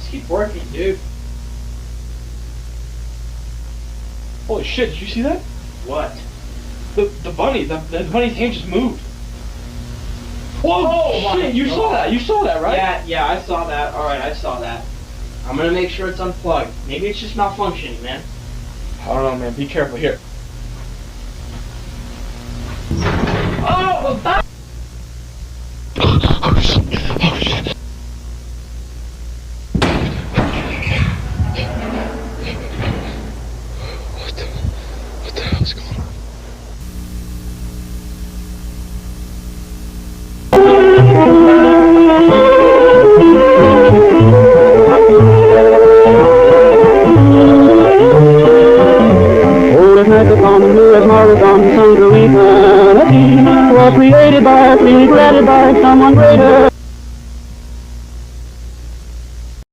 Just keep working, dude. Holy shit, did you see that? What? The bunny's hand just moved. Whoa, Oh shit, you saw that, right? Yeah, I saw that. Alright, I saw that. I'm gonna make sure it's unplugged. Maybe it's just malfunctioning, man. I don't know, man, be careful here. Oh, that. Oh shit, oh shit. What the hell's going on? On the bluest marbles on the sun, we were created by, created by someone greater.